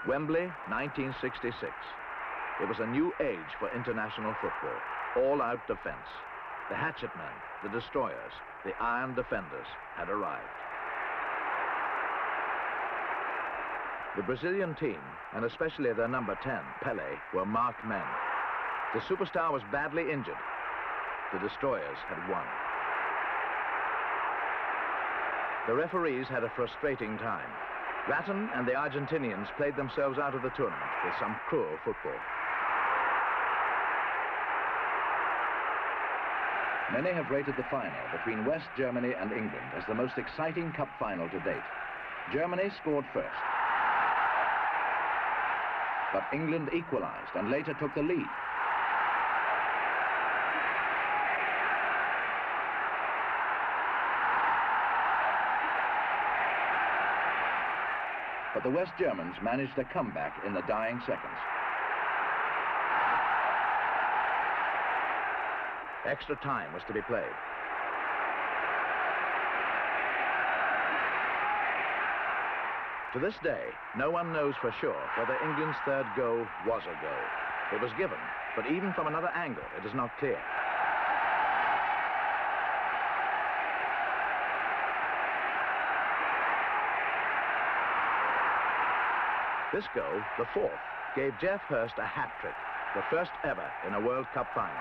Wembley, 1966. It was a new age for international football. All-out defense. The hatchet men, the destroyers, the iron defenders had arrived. The Brazilian team, and especially their number 10, Pelé, were marked men. The superstar was badly injured. The destroyers had won. The referees had a frustrating time. Ratton and the Argentinians played themselves out of the tournament with some cruel football. Many have rated the final between West Germany and England as the most exciting cup final to date. Germany scored first. But England equalized and later took the lead. But the West Germans managed a comeback in the dying seconds. Extra time was to be played. To this day, no one knows for sure whether England's third goal was a goal. It was given, but even from another angle, it is not clear. This goal, the fourth, gave Geoff Hurst a hat-trick, the first ever in a World Cup final.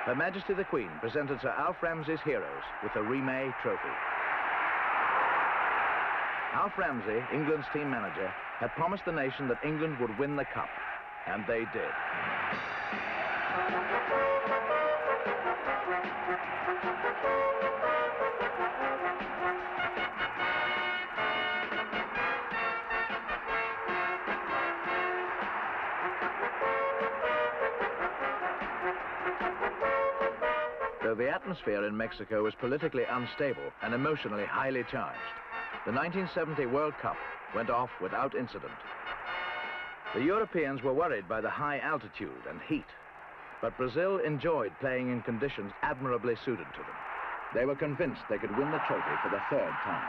Her Majesty the Queen presented Sir Alf Ramsey's heroes with the Remay Trophy. Alf Ramsey, England's team manager, had promised the nation that England would win the cup, and they did. Though the atmosphere in Mexico was politically unstable and emotionally highly charged, the 1970 World Cup went off without incident. The Europeans were worried by the high altitude and heat, but Brazil enjoyed playing in conditions admirably suited to them. They were convinced they could win the trophy for the third time.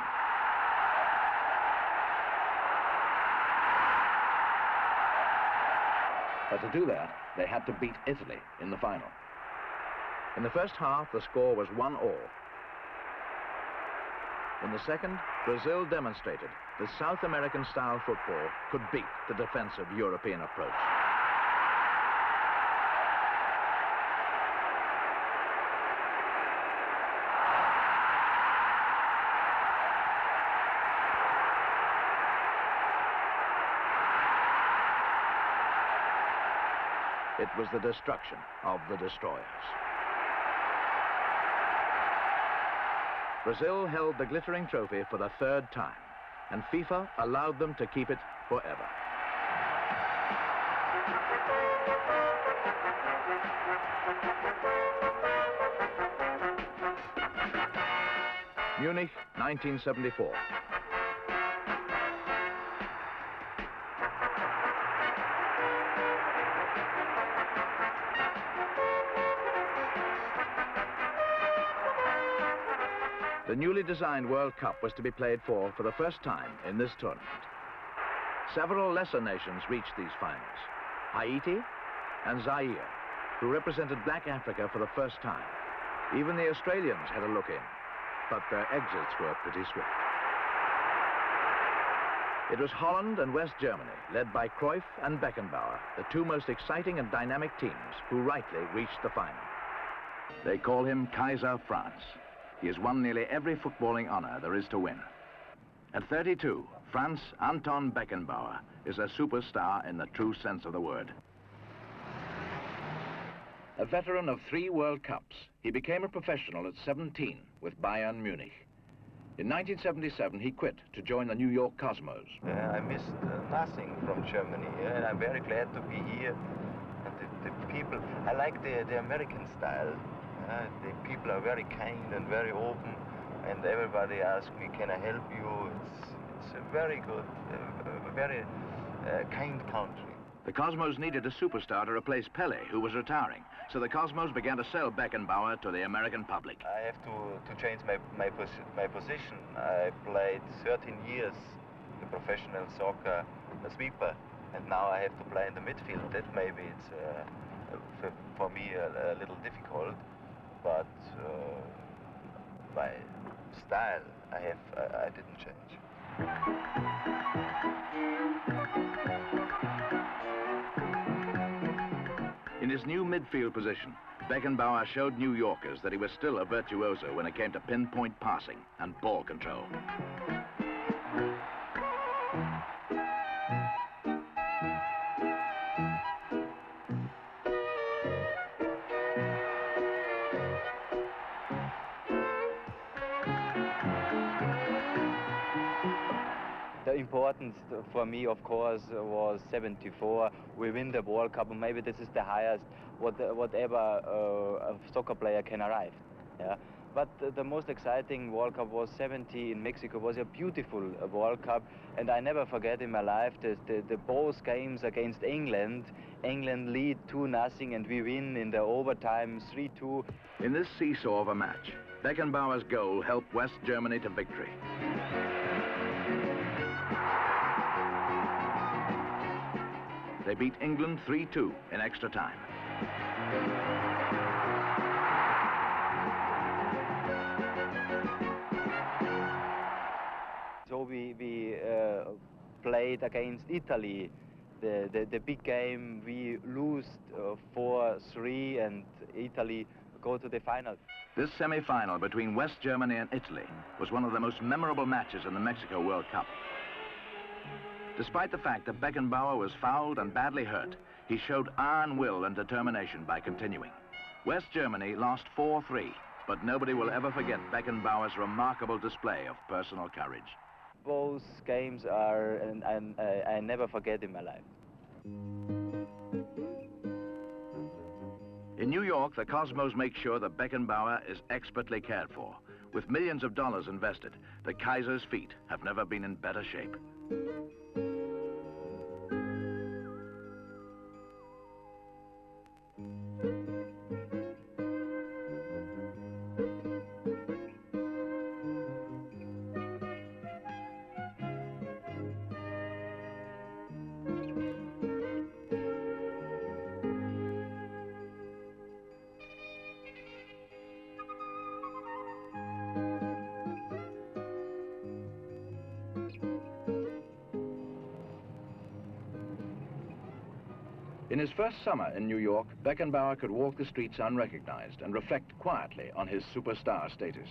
But to do that, they had to beat Italy in the final. In the first half, the score was 1-1. In the second, Brazil demonstrated that South American-style football could beat the defensive European approach. It was the destruction of the destroyers. Brazil held the glittering trophy for the third time, and FIFA allowed them to keep it forever. Munich, 1974. The newly designed World Cup was to be played for the first time in this tournament. Several lesser nations reached these finals. Haiti and Zaire, who represented Black Africa for the first time. Even the Australians had a look in, but their exits were pretty swift. It was Holland and West Germany, led by Cruyff and Beckenbauer, the two most exciting and dynamic teams who rightly reached the final. They call him Kaiser France. He has won nearly every footballing honor there is to win. At 32, Franz Anton Beckenbauer is a superstar in the true sense of the word. A veteran of 3 World Cups, he became a professional at 17 with Bayern Munich. In 1977, he quit to join the New York Cosmos. I missed nothing from Germany, and I'm very glad to be here. And the people, I like the American style. The people are very kind and very open, and everybody asks me, can I help you? It's a very good, very kind country. The Cosmos needed a superstar to replace Pelé, who was retiring, so the Cosmos began to sell Beckenbauer to the American public. I have to change my position. I played 13 years the professional soccer, a sweeper, and now I have to play in the midfield. That maybe it's for me a little difficult, but my style I didn't change. In his new midfield position, Beckenbauer showed New Yorkers that he was still a virtuoso when it came to pinpoint passing and ball control. The importance for me, of course, was 74. We win the World Cup, and maybe this is the highest whatever a soccer player can arrive. Yeah? But the most exciting World Cup was 70 in Mexico. It was a beautiful World Cup, and I never forget in my life the both games against England. England lead 2-0, and we win in the overtime 3-2. In this seesaw of a match, Beckenbauer's goal helped West Germany to victory. They beat England 3-2 in extra time. So we played against Italy, the big game. We lose 4-3, and Italy go to the final. This semi-final between West Germany and Italy was one of the most memorable matches in the Mexico World Cup. Despite the fact that Beckenbauer was fouled and badly hurt, he showed iron will and determination by continuing. West Germany lost 4-3, but nobody will ever forget Beckenbauer's remarkable display of personal courage. Both games are, and I never forget in my life. In New York, the Cosmos make sure that Beckenbauer is expertly cared for. With millions of dollars invested, the Kaiser's feet have never been in better shape. In his first summer in New York, Beckenbauer could walk the streets unrecognized and reflect quietly on his superstar status.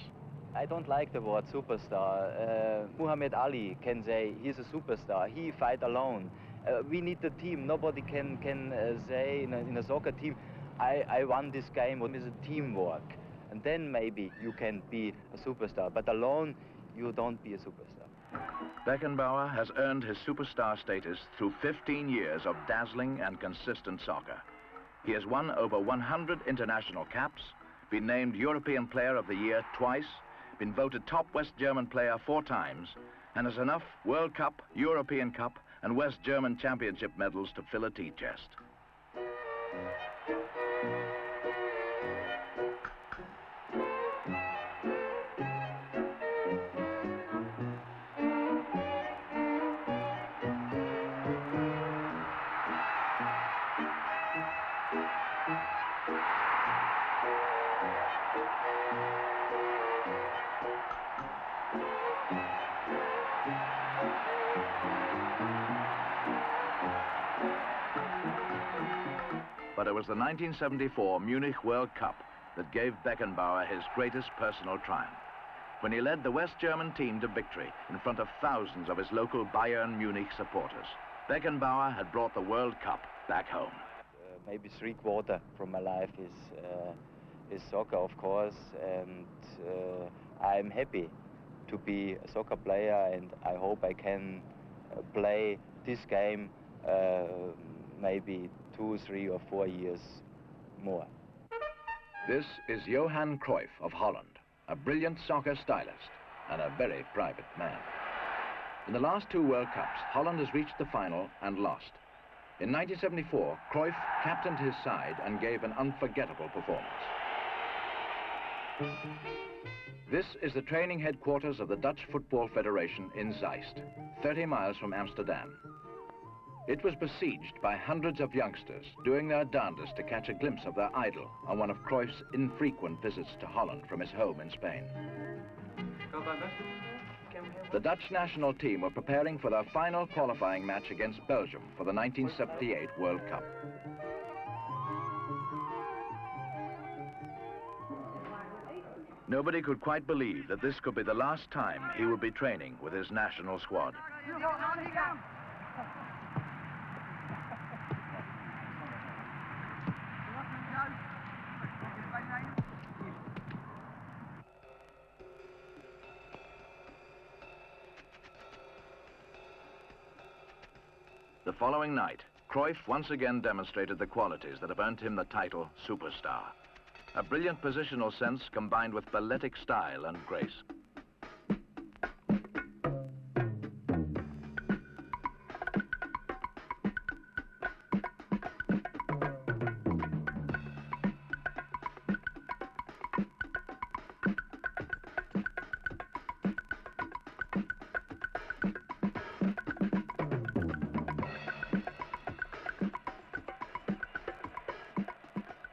I don't like the word superstar. Muhammad Ali can say he's a superstar. He fight alone. We need the team. Nobody can say in a soccer team, I won this game. It is a teamwork. And then maybe you can be a superstar. But alone, you don't be a superstar. Beckenbauer has earned his superstar status through 15 years of dazzling and consistent soccer. He has won over 100 international caps, been named European Player of the Year twice, been voted top West German player 4 times, and has enough World Cup, European Cup, and West German Championship medals to fill a tea chest. But it was the 1974 Munich World Cup that gave Beckenbauer his greatest personal triumph, when he led the West German team to victory in front of thousands of his local Bayern Munich supporters. Beckenbauer had brought the World Cup back home. Maybe 3/4 from my life is soccer, of course, and I'm happy to be a soccer player, and I hope I can play this game maybe 2, 3 or 4 years more. This is Johan Cruyff of Holland, a brilliant soccer stylist and a very private man. In the last 2 World Cups, Holland has reached the final and lost. In 1974, Cruyff captained his side and gave an unforgettable performance. This is the training headquarters of the Dutch Football Federation in Zeist, 30 miles from Amsterdam. It was besieged by hundreds of youngsters doing their darndest to catch a glimpse of their idol on one of Cruyff's infrequent visits to Holland from his home in Spain. The Dutch national team were preparing for their final qualifying match against Belgium for the 1978 World Cup. Nobody could quite believe that this could be the last time he would be training with his national squad. The following night, Cruyff once again demonstrated the qualities that have earned him the title superstar. A brilliant positional sense combined with balletic style and grace.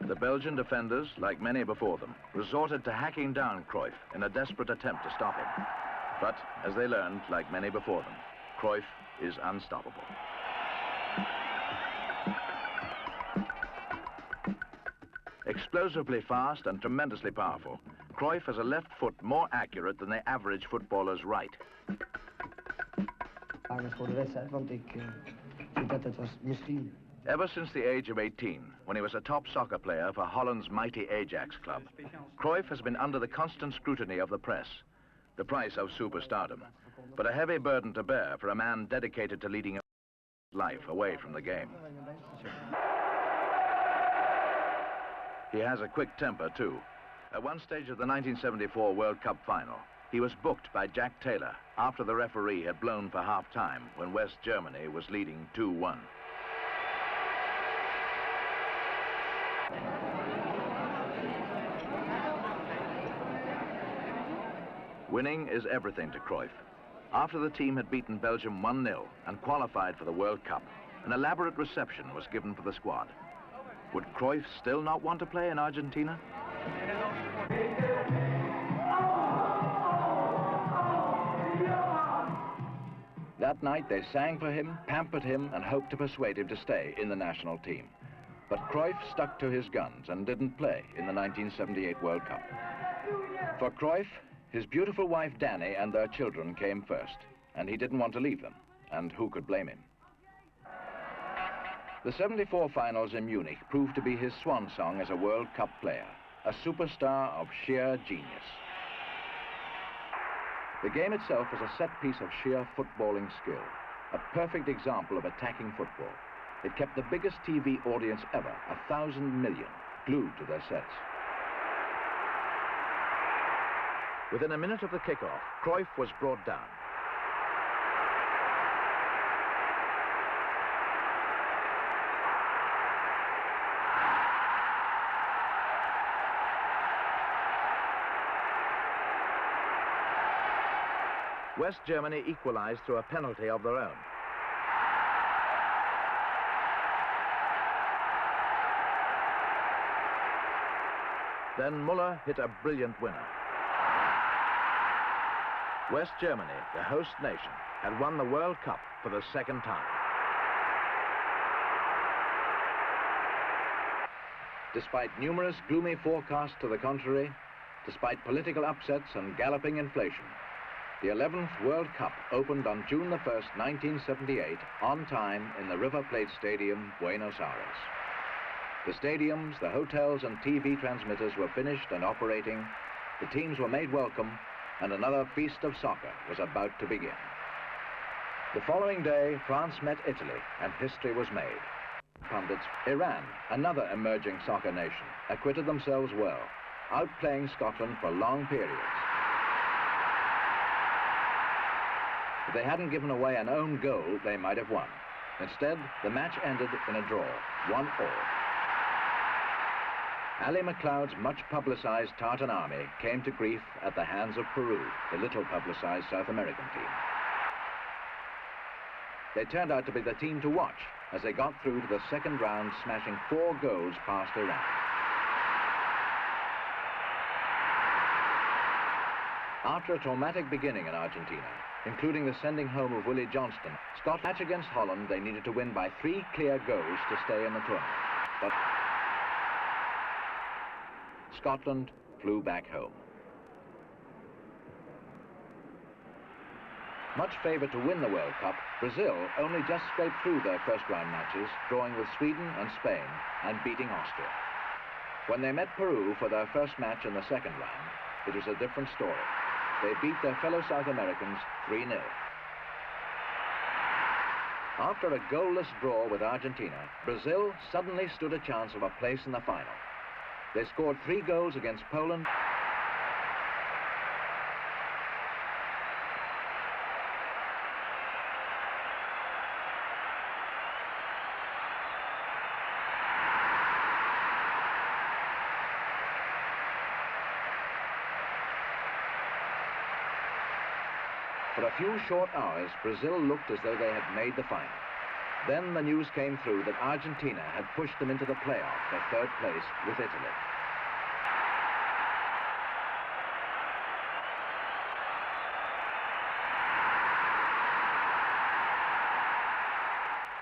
The Belgian defenders, like many before them, resorted to hacking down Cruyff in a desperate attempt to stop him. But, as they learned, like many before them, Cruyff is unstoppable. Explosively fast and tremendously powerful, Cruyff has a left foot more accurate than the average footballer's right. Voor de wedstrijd, want ik vind dat het was misschien. Ever since the age of 18, when he was a top soccer player for Holland's mighty Ajax club, Cruyff has been under the constant scrutiny of the press, the price of superstardom, but a heavy burden to bear for a man dedicated to leading a life away from the game. He has a quick temper, too. At one stage of the 1974 World Cup final, he was booked by Jack Taylor after the referee had blown for half-time when West Germany was leading 2-1. Winning is everything to Cruyff. After the team had beaten Belgium 1-0 and qualified for the World Cup, an elaborate reception was given for the squad. Would Cruyff still not want to play in Argentina? That night they sang for him, pampered him, and hoped to persuade him to stay in the national team. But Cruyff stuck to his guns and didn't play in the 1978 World Cup. For Cruyff, his beautiful wife Danny and their children came first, and he didn't want to leave them, and who could blame him? The 74 finals in Munich proved to be his swan song as a World Cup player, a superstar of sheer genius. The game itself was a set piece of sheer footballing skill, a perfect example of attacking football. It kept the biggest TV audience ever, 1,000 million, glued to their sets. Within a minute of the kickoff, Cruyff was brought down. West Germany equalized through a penalty of their own. Then Müller hit a brilliant winner. West Germany, the host nation, had won the World Cup for the second time. Despite numerous gloomy forecasts to the contrary, despite political upsets and galloping inflation, the 11th World Cup opened on June the 1st, 1978, on time in the River Plate Stadium, Buenos Aires. The stadiums, the hotels and TV transmitters were finished and operating, the teams were made welcome, and another feast of soccer was about to begin. The following day, France met Italy, and history was made. Pundits, Iran, another emerging soccer nation, acquitted themselves well, outplaying Scotland for long periods. If they hadn't given away an own goal, they might have won. Instead, the match ended in a draw, 1-1. Ali MacLeod's much-publicized Tartan army came to grief at the hands of Peru, the little-publicized South American team. They turned out to be the team to watch as they got through to the second round, smashing 4 goals past Iran. After a traumatic beginning in Argentina, including the sending home of Willie Johnston, Scotland's match against Holland, they needed to win by 3 clear goals to stay in the tournament. But Scotland flew back home. Much favoured to win the World Cup, Brazil only just scraped through their first-round matches, drawing with Sweden and Spain and beating Austria. When they met Peru for their first match in the second round, it was a different story. They beat their fellow South Americans 3-0. After a goalless draw with Argentina, Brazil suddenly stood a chance of a place in the final. They scored 3 goals against Poland. For a few short hours, Brazil looked as though they had made the final. Then the news came through that Argentina had pushed them into the playoff for 3rd place with Italy.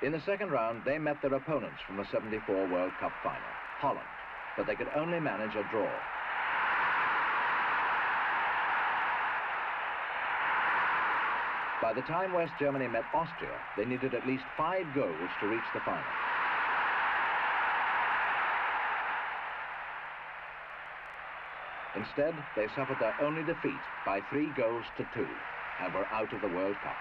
In the second round, they met their opponents from the '74 World Cup final, Holland, but they could only manage a draw. By the time West Germany met Austria, they needed at least 5 goals to reach the final. Instead, they suffered their only defeat by 3 goals to 2 and were out of the World Cup.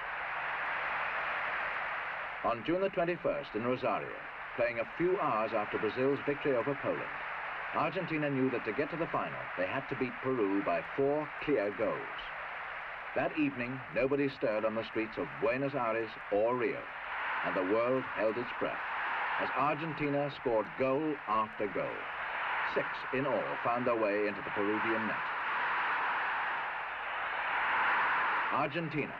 On June the 21st in Rosario, playing a few hours after Brazil's victory over Poland, Argentina knew that to get to the final, they had to beat Peru by 4 clear goals. That evening, nobody stirred on the streets of Buenos Aires or Rio, and the world held its breath as Argentina scored goal after goal. 6 in all found their way into the Peruvian net. Argentina,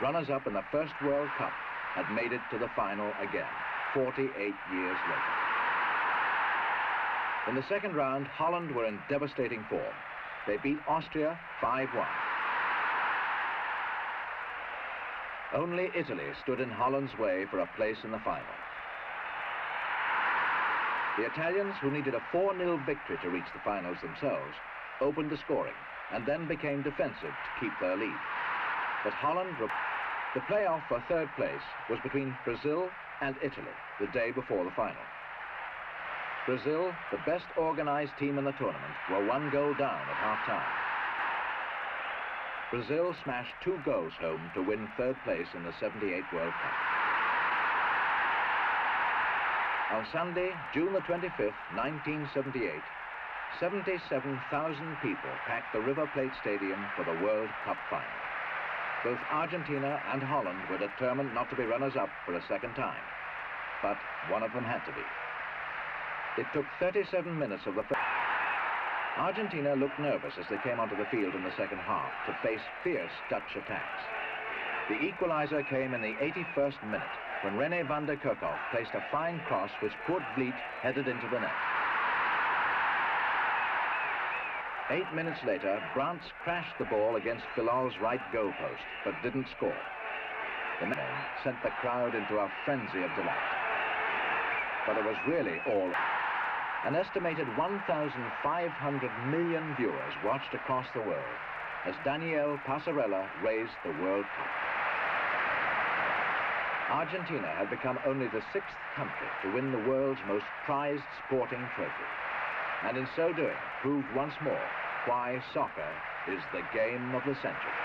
runners-up in the first World Cup, had made it to the final again, 48 years later. In the second round, Holland were in devastating form. They beat Austria 5-1. Only Italy stood in Holland's way for a place in the final. The Italians, who needed a 4-0 victory to reach the finals themselves, opened the scoring and then became defensive to keep their lead. But Holland... The playoff for 3rd place was between Brazil and Italy the day before the final. Brazil, the best organized team in the tournament, were 1 goal down at half-time. Brazil smashed 2 goals home to win 3rd place in the '78 World Cup. On Sunday, June the 25th, 1978, 77,000 people packed the River Plate Stadium for the World Cup final. Both Argentina and Holland were determined not to be runners-up for a second time, but one of them had to be. It took 37 minutes of the first. Argentina looked nervous as they came onto the field in the second half to face fierce Dutch attacks. The equalizer came in the 81st minute when René van der Kerkhoff placed a fine cross which Kurt Vliet headed into the net. 8 minutes later, Brandts crashed the ball against Bilal's right goal post, but didn't score. The man sent the crowd into a frenzy of delight. But it was really all. An estimated 1,500 million viewers watched across the world as Daniel Passarella raised the World Cup. Argentina had become only the 6th country to win the world's most prized sporting trophy, and in so doing proved once more why soccer is the game of the century.